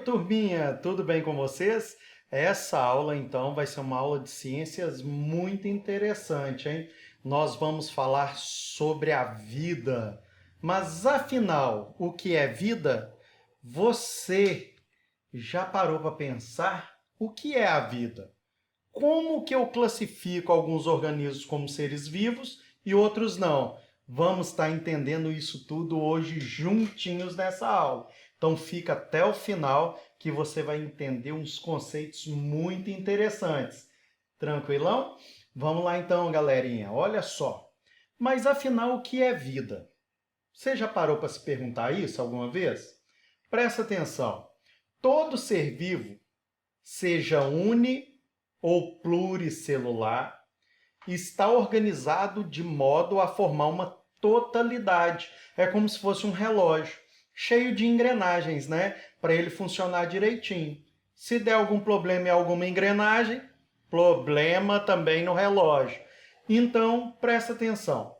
turminha, tudo bem com vocês? Essa aula, então, vai ser uma aula de ciências muito interessante, hein? Nós vamos falar sobre a vida. Mas, afinal, o que é vida? Você já parou para pensar o que é a vida? Como que eu classifico alguns organismos como seres vivos e outros não? Vamos estar entendendo isso tudo hoje juntinhos nessa aula. Então fica até o final que você vai entender uns conceitos muito interessantes. Tranquilão? Vamos lá então, galerinha. Olha só. Mas afinal, o que é vida? Você já parou para se perguntar isso alguma vez? Presta atenção. Todo ser vivo, seja uni ou pluricelular, está organizado de modo a formar uma totalidade. É como se fosse um relógio, cheio de engrenagens, né? Para ele funcionar direitinho. Se der algum problema em alguma engrenagem, problema também no relógio. Então, presta atenção.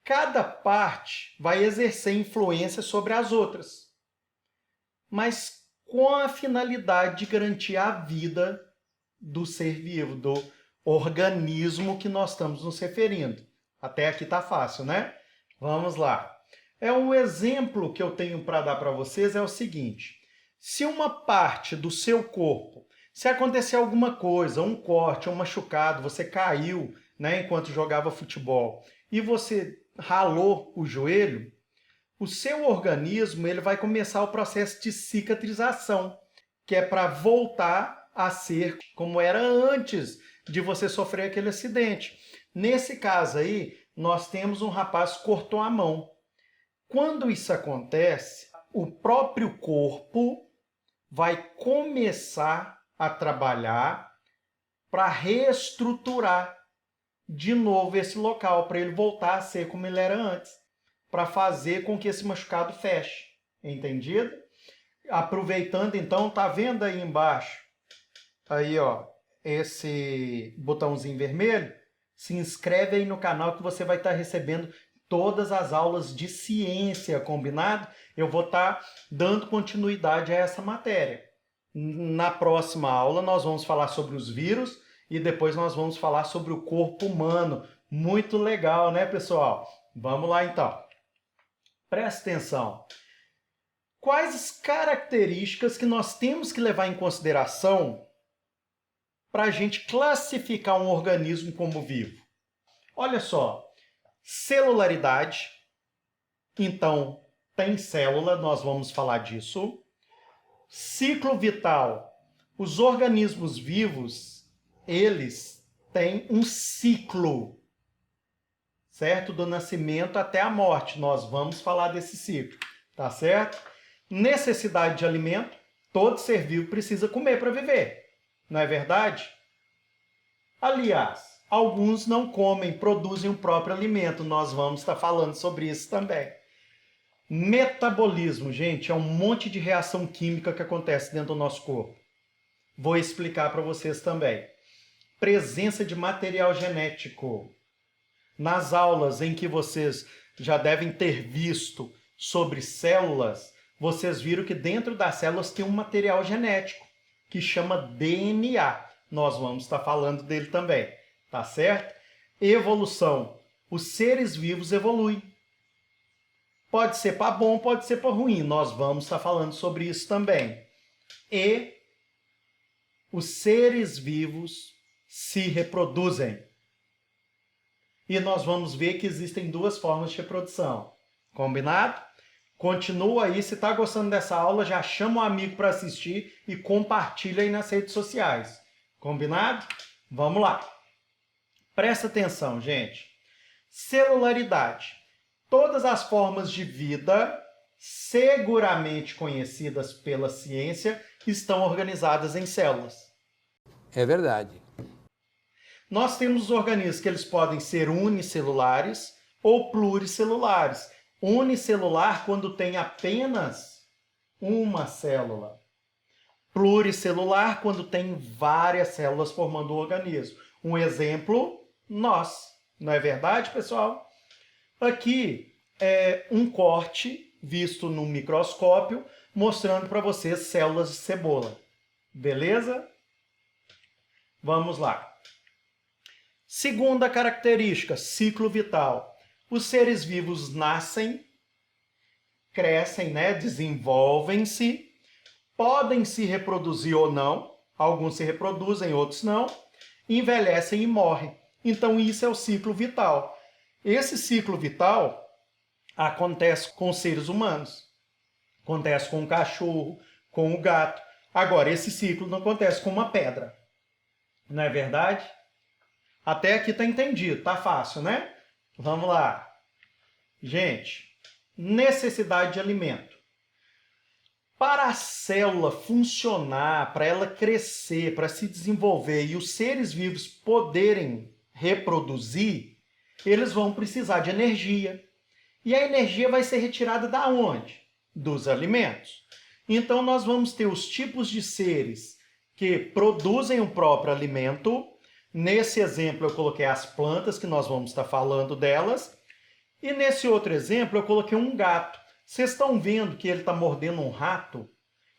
Cada parte vai exercer influência sobre as outras, mas com a finalidade de garantir a vida do ser vivo, do organismo que nós estamos nos referindo. Até aqui tá fácil, né? Vamos lá. Um exemplo que eu tenho para dar para vocês é o seguinte: se uma parte do seu corpo, se acontecer alguma coisa, um corte, um machucado, você caiu, né, enquanto jogava futebol e você ralou o joelho, o seu organismo ele vai começar o processo de cicatrização, que é para voltar a ser como era antes de você sofrer aquele acidente. Nesse caso aí, nós temos um rapaz que cortou a mão. Quando isso acontece, o próprio corpo vai começar a trabalhar para reestruturar de novo esse local, para ele voltar a ser como ele era antes, para fazer com que esse machucado feche. Entendido? Aproveitando então, tá vendo aí embaixo? Aí, ó, esse botãozinho vermelho, se inscreve aí no canal que você vai estar recebendo todas as aulas de ciência, combinado? Eu vou estar dando continuidade a essa matéria. Na próxima aula nós vamos falar sobre os vírus e depois nós vamos falar sobre o corpo humano. Muito legal, né, pessoal? Vamos lá então. Presta atenção. Quais as características que nós temos que levar em consideração para a gente classificar um organismo como vivo? Olha só, celularidade, então tem célula, nós vamos falar disso. Ciclo vital, os organismos vivos, eles têm um ciclo, certo? Do nascimento até a morte, nós vamos falar desse ciclo, tá certo? Necessidade de alimento, todo ser vivo precisa comer para viver. Não é verdade? Aliás, alguns não comem, produzem o próprio alimento. Nós vamos estar falando sobre isso também. Metabolismo, gente, é um monte de reação química que acontece dentro do nosso corpo. Vou explicar para vocês também. Presença de material genético. Nas aulas em que vocês já devem ter visto sobre células, vocês viram que dentro das células tem um material genético que chama DNA. Nós vamos estar falando dele também, tá certo? Evolução. Os seres vivos evoluem. Pode ser para bom, pode ser para ruim. Nós vamos estar falando sobre isso também. E os seres vivos se reproduzem. E nós vamos ver que existem duas formas de reprodução. Combinado? Continua aí, se está gostando dessa aula, já chama um amigo para assistir e compartilha aí nas redes sociais. Combinado? Vamos lá. Presta atenção, gente. Celularidade. Todas as formas de vida seguramente conhecidas pela ciência estão organizadas em células. É verdade. Nós temos os organismos que eles podem ser unicelulares ou pluricelulares. Unicelular quando tem apenas uma célula. Pluricelular quando tem várias células formando o organismo. Um exemplo, nós. Não é verdade, pessoal? Aqui é um corte visto no microscópio. mostrando para vocês células de cebola. Beleza? Vamos lá. Segunda característica, ciclo vital. Os seres vivos nascem, crescem, desenvolvem-se, podem se reproduzir ou não, alguns se reproduzem, outros não, envelhecem e morrem. Então isso é o ciclo vital. Esse ciclo vital acontece com os seres humanos, acontece com o cachorro, com o gato. Agora, esse ciclo não acontece com uma pedra. Não é verdade? Até aqui tá entendido, tá fácil, né? Vamos lá. Gente, necessidade de alimento. Para a célula funcionar, para ela crescer, para se desenvolver e os seres vivos poderem reproduzir, eles vão precisar de energia. E a energia vai ser retirada da onde? Dos alimentos. Então nós vamos ter os tipos de seres que produzem o próprio alimento. Nesse exemplo eu coloquei as plantas, que nós vamos estar falando delas. E nesse outro exemplo eu coloquei um gato. Vocês estão vendo que ele está mordendo um rato?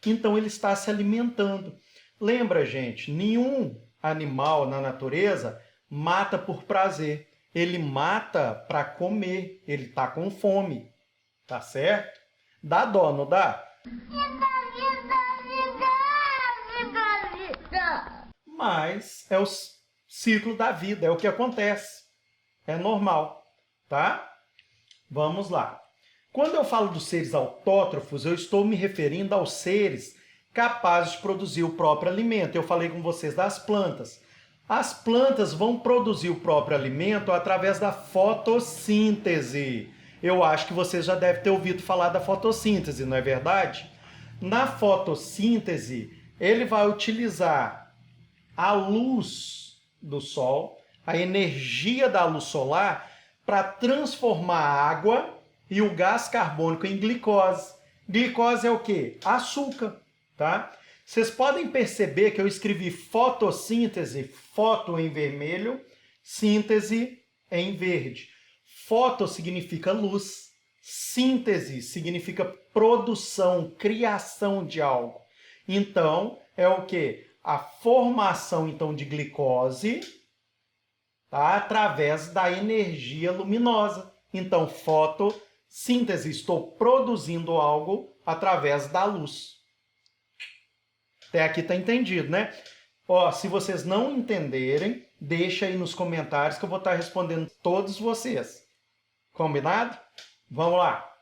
Então ele está se alimentando. Lembra, gente, nenhum animal na natureza mata por prazer. Ele mata para comer. Ele está com fome. Tá certo? Dá dó, não dá? Mas é o ciclo da vida, é o que acontece. É normal, tá? Vamos lá. Quando eu falo dos seres autótrofos, eu estou me referindo aos seres capazes de produzir o próprio alimento. Eu falei com vocês das plantas. As plantas vão produzir o próprio alimento através da fotossíntese. Eu acho que vocês já devem ter ouvido falar da fotossíntese, não é verdade? Na fotossíntese, ele vai utilizar a luz do sol, a energia da luz solar, para transformar a água e o gás carbônico em glicose. Glicose é o quê? Açúcar, tá? Vocês podem perceber que eu escrevi fotossíntese, foto em vermelho, síntese em verde. Foto significa luz, síntese significa produção, criação de algo. Então, é o quê? A formação, então, de glicose, tá? Através da energia luminosa. Então, fotossíntese, estou produzindo algo através da luz. Até aqui está entendido, né? Ó, se vocês não entenderem, deixa aí nos comentários que eu vou estar respondendo todos vocês. Combinado? Vamos lá.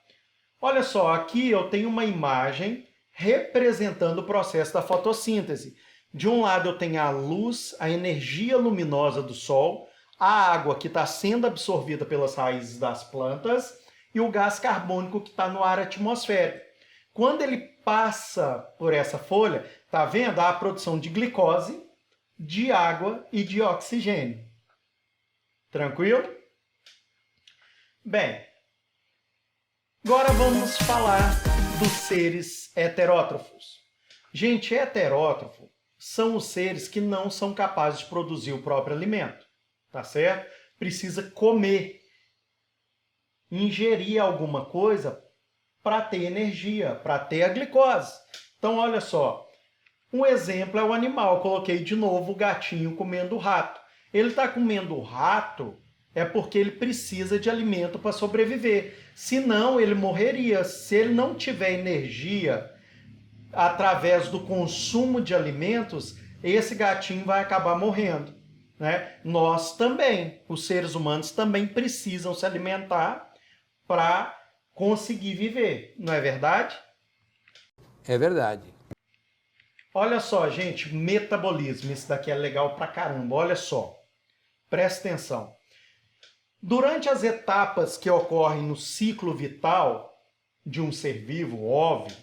Olha só, aqui eu tenho uma imagem representando o processo da fotossíntese. De um lado eu tenho a luz, a energia luminosa do sol, a água que está sendo absorvida pelas raízes das plantas e o gás carbônico que está no ar atmosférico. Quando ele passa por essa folha, tá vendo? Há a produção de glicose, de água e de oxigênio. Tranquilo? Bem, agora vamos falar dos seres heterótrofos. Gente, heterótrofo são os seres que não são capazes de produzir o próprio alimento, tá certo? Precisa comer, ingerir alguma coisa para ter energia, para ter a glicose. Então, olha só, um exemplo é o animal. Eu coloquei de novo o gatinho comendo o rato. Ele está comendo o rato é porque ele precisa de alimento para sobreviver. Senão, ele morreria. Se ele não tiver energia através do consumo de alimentos, esse gatinho vai acabar morrendo, né? Nós também, os seres humanos também precisam se alimentar para conseguir viver, não é verdade? É verdade. Olha só, gente, metabolismo, isso daqui é legal pra caramba, olha só. Presta atenção. Durante as etapas que ocorrem no ciclo vital de um ser vivo, óbvio,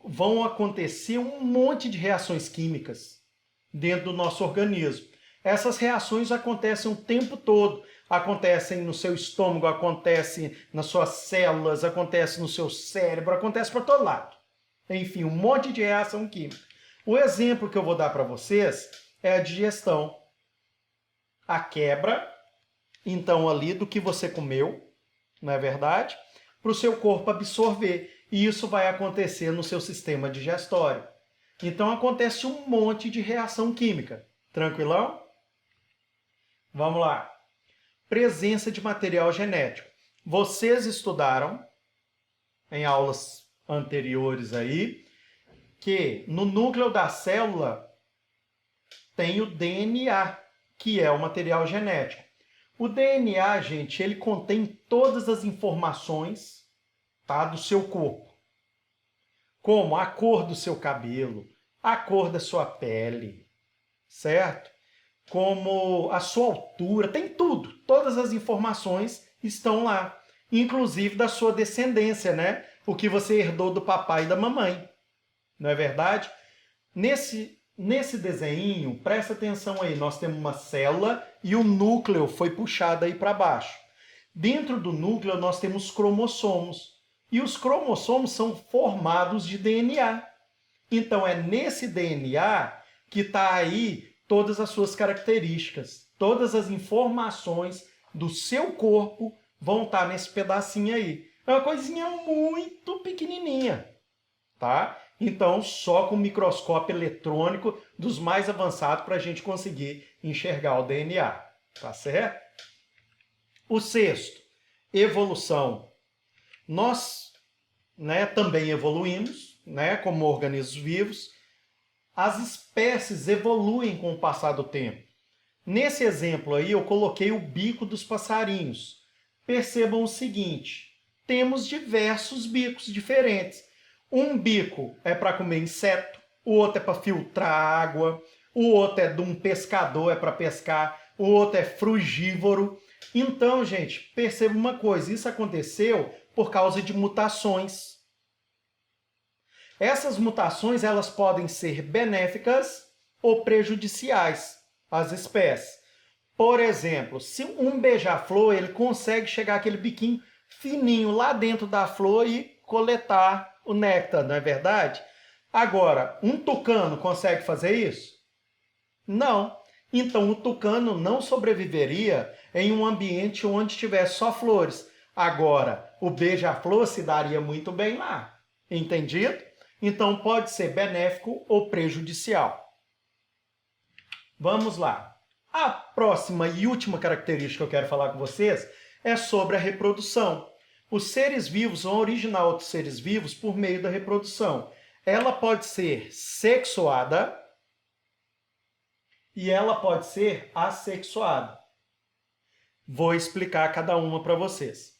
vão acontecer um monte de reações químicas dentro do nosso organismo. Essas reações acontecem o tempo todo. Acontecem no seu estômago, acontecem nas suas células, acontecem no seu cérebro, acontece para todo lado. Enfim, um monte de reação química. O exemplo que eu vou dar para vocês é a digestão. A quebra, então, ali do que você comeu, não é verdade? Para o seu corpo absorver. e isso vai acontecer no seu sistema digestório. Então acontece um monte de reação química. Tranquilão? Vamos lá. Presença de material genético. Vocês estudaram em aulas anteriores aí que no núcleo da célula tem o DNA, que é o material genético. O DNA, gente, ele contém todas as informações, tá, do seu corpo. Como a cor do seu cabelo, a cor da sua pele, certo? Como a sua altura, tem tudo. Todas as informações estão lá, inclusive da sua descendência, né? O que você herdou do papai e da mamãe. Não é verdade? Nesse desenho, presta atenção aí, nós temos uma célula e o núcleo foi puxado aí para baixo. Dentro do núcleo nós temos cromossomos. E os cromossomos são formados de DNA. Então é nesse DNA que está aí todas as suas características. Todas as informações do seu corpo vão estar nesse pedacinho aí. É uma coisinha muito pequenininha, tá? Então, só com microscópio eletrônico dos mais avançados para a gente conseguir enxergar o DNA, tá certo? O sexto, evolução. Nós, né, também evoluímos, né, como organismos vivos. As espécies evoluem com o passar do tempo. Nesse exemplo aí, eu coloquei o bico dos passarinhos. Percebam o seguinte, temos diversos bicos diferentes. Um bico é para comer inseto, o outro é para filtrar água, o outro é de um pescador, é para pescar, o outro é frugívoro. Então, gente, perceba uma coisa, isso aconteceu por causa de mutações. Essas mutações elas podem ser benéficas ou prejudiciais às espécies. Por exemplo, se um beija-flor ele consegue chegar aquele biquinho fininho lá dentro da flor e coletar o néctar, não é verdade? Agora, um tucano consegue fazer isso? Não. Então, o tucano não sobreviveria em um ambiente onde tivesse só flores. Agora, o beija-flor se daria muito bem lá. Entendido? Então, pode ser benéfico ou prejudicial. Vamos lá. A próxima e última característica que eu quero falar com vocês é sobre a reprodução. Os seres vivos vão originar outros seres vivos por meio da reprodução. Ela pode ser sexuada e ela pode ser assexuada. Vou explicar cada uma para vocês.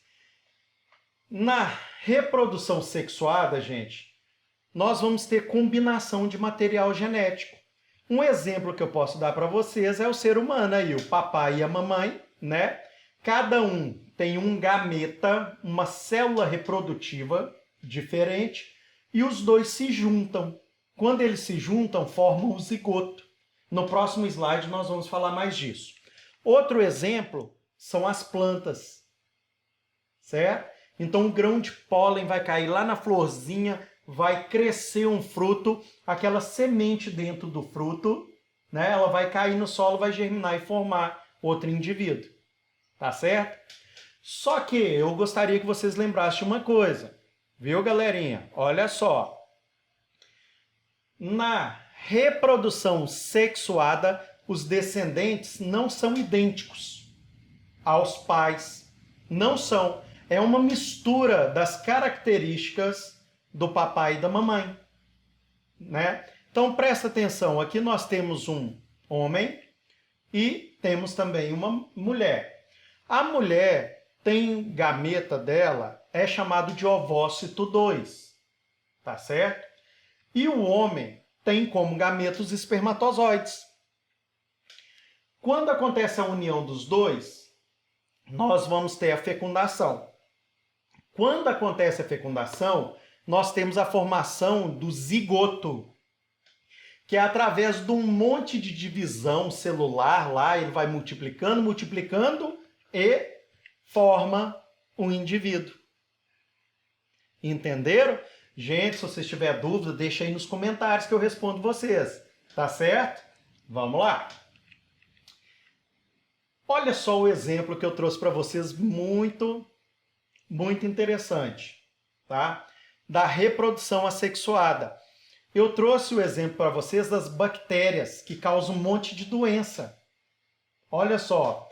Na reprodução sexuada, gente, nós vamos ter combinação de material genético. Um exemplo que eu posso dar para vocês é o ser humano aí, o papai e a mamãe, né? Cada um tem um gameta, uma célula reprodutiva diferente, e os dois se juntam. Quando eles se juntam, formam o zigoto. No próximo slide nós vamos falar mais disso. Outro exemplo são as plantas, certo? Então o grão de pólen vai cair lá na florzinha, vai crescer um fruto, aquela semente dentro do fruto, né? Ela vai cair no solo, vai germinar e formar outro indivíduo. Tá certo? Só que eu gostaria que vocês lembrassem uma coisa. Viu, galerinha? Olha só. Na reprodução sexuada, os descendentes não são idênticos aos pais. Não são. É uma mistura das características do papai e da mamãe, né? Então presta atenção, aqui nós temos um homem e temos também uma mulher. A mulher tem gameta dela, é chamado de ovócito 2, tá certo? E o homem tem como gameta os espermatozoides. Quando acontece a união dos dois, nós vamos ter a fecundação. Quando acontece a fecundação, nós temos a formação do zigoto, que é através de um monte de divisão celular lá, ele vai multiplicando, multiplicando e forma um indivíduo. Entenderam? Gente, se vocês tiverem dúvida, deixa aí nos comentários que eu respondo vocês. Tá certo? Vamos lá. Olha só o exemplo que eu trouxe para vocês, muito interessante, tá? da reprodução assexuada. Eu trouxe o exemplo para vocês das bactérias que causam um monte de doença. Olha só,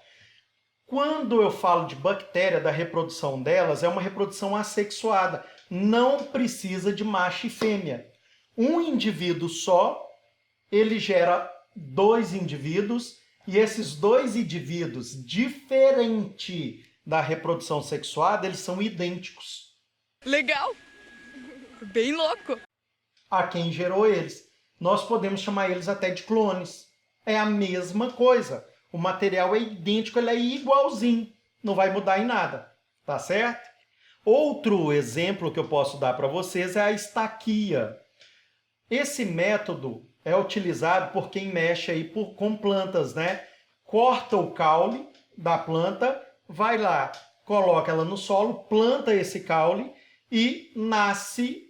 quando eu falo de bactéria, da reprodução delas, é uma reprodução assexuada. Não precisa de macho e fêmea. Um indivíduo só, ele gera 2 indivíduos, e esses 2 indivíduos, diferente da reprodução sexuada, eles são idênticos. Legal! Bem louco! A quem gerou eles. Nós podemos chamar eles até de clones. É a mesma coisa. O material é idêntico, ele é igualzinho. Não vai mudar em nada. Tá certo? Outro exemplo que eu posso dar para vocês é a estaquia. Esse método é utilizado por quem mexe aí com plantas, né? Corta o caule da planta, vai lá, coloca ela no solo, planta esse caule e nasce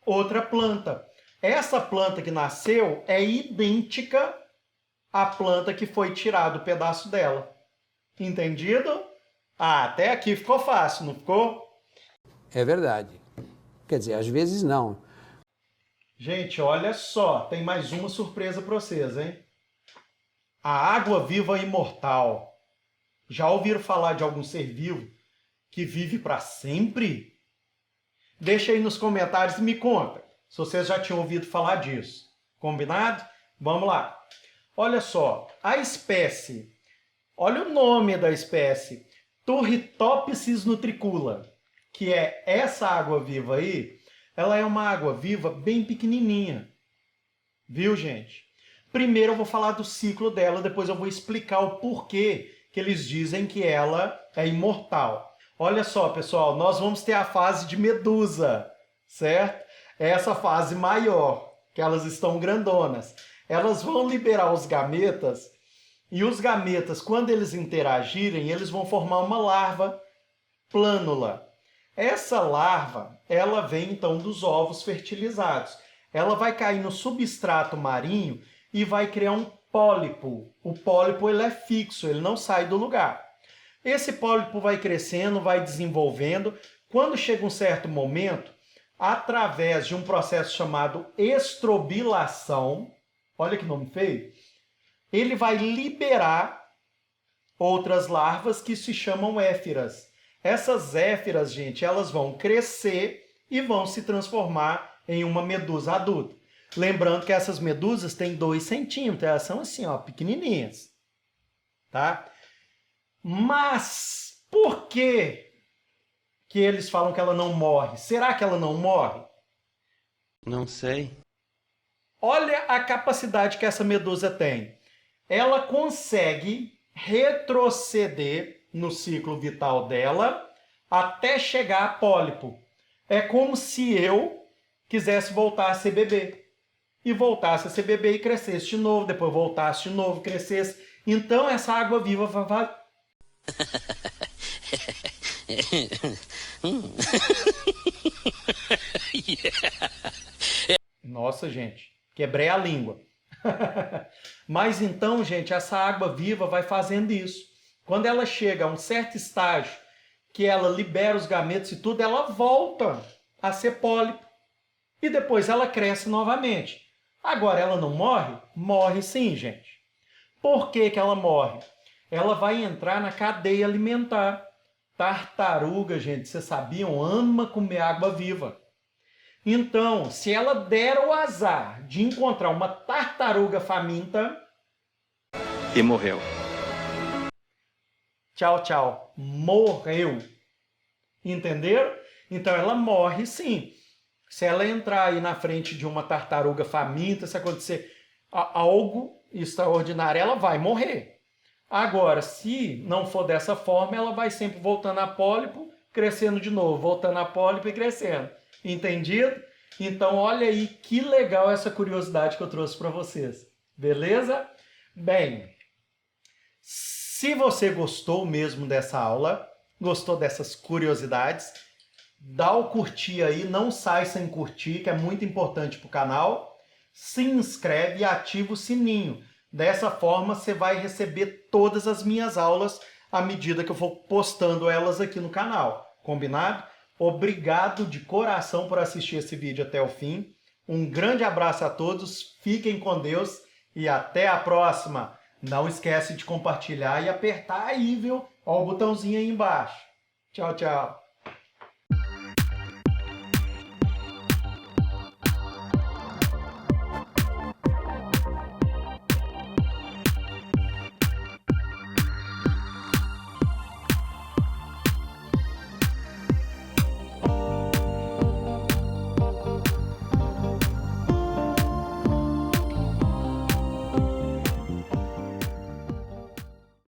outra planta. Essa planta que nasceu é idêntica à planta que foi tirado o pedaço dela. Entendido? Ah, até aqui ficou fácil, não ficou? É verdade. Quer dizer, às vezes não. Gente, olha só, tem mais uma surpresa para vocês, hein? A água viva imortal. Já ouviram falar de algum ser vivo que vive para sempre? Deixa aí nos comentários e me conta se vocês já tinham ouvido falar disso. Combinado? Vamos lá. Olha só, a espécie, olha o nome da espécie, Turritopsis nutricula, que é essa água viva aí, ela é uma água viva bem pequenininha. Viu, gente? Primeiro eu vou falar do ciclo dela, depois eu vou explicar o porquê que eles dizem que ela é imortal. Olha só, pessoal, nós vamos ter a fase de medusa, certo? É essa fase maior, que elas estão grandonas. Elas vão liberar os gametas, e os gametas, quando eles interagirem, eles vão formar uma larva plânula. Essa larva, ela vem então dos ovos fertilizados. Ela vai cair no substrato marinho e vai criar um pólipo. O pólipo ele é fixo, ele não sai do lugar. Esse pólipo vai crescendo, vai desenvolvendo. Quando chega um certo momento, através de um processo chamado estrobilação, olha que nome feio, ele vai liberar outras larvas que se chamam éfiras. Essas éfiras, gente, elas vão crescer e vão se transformar em uma medusa adulta. Lembrando que essas medusas têm 2 centímetros, elas são assim, ó, pequenininhas. Tá? Mas por que eles falam que ela não morre? Será que ela não morre? Não sei. Olha a capacidade que essa medusa tem. Ela consegue retroceder no ciclo vital dela até chegar a pólipo. É como se eu quisesse voltar a ser bebê. E voltasse a ser bebê e crescesse de novo, depois voltasse de novo, crescesse. Então essa água viva vai... Nossa, gente, quebrei a língua. Mas então, gente, essa água viva vai fazendo isso. Quando ela chega a um certo estágio, que ela libera os gametos e tudo, ela volta a ser pólipo. E depois ela cresce novamente. Agora, ela não morre? Morre sim, gente. Por que que ela morre? Ela vai entrar na cadeia alimentar. Tartaruga, gente, vocês sabiam, ama comer água viva. Então, se ela der o azar de encontrar uma tartaruga faminta... E morreu. Tchau, tchau. Morreu. Entenderam? Então, ela morre sim. Se ela entrar aí na frente de uma tartaruga faminta, se acontecer algo extraordinário, ela vai morrer. Agora, se não for dessa forma, ela vai sempre voltando a pólipo, crescendo de novo, voltando a pólipo e crescendo. Entendido? Então, olha aí que legal essa curiosidade que eu trouxe para vocês. Beleza? Bem, se você gostou mesmo dessa aula, gostou dessas curiosidades, dá o curtir aí, não sai sem curtir, que é muito importante para o canal. Se inscreve e ativa o sininho. Dessa forma, você vai receber todas as minhas aulas à medida que eu for postando elas aqui no canal. Combinado? Obrigado de coração por assistir esse vídeo até o fim. Um grande abraço a todos, fiquem com Deus e até a próxima. Não esquece de compartilhar e apertar aí, viu? Ó, o botãozinho aí embaixo. Tchau, tchau.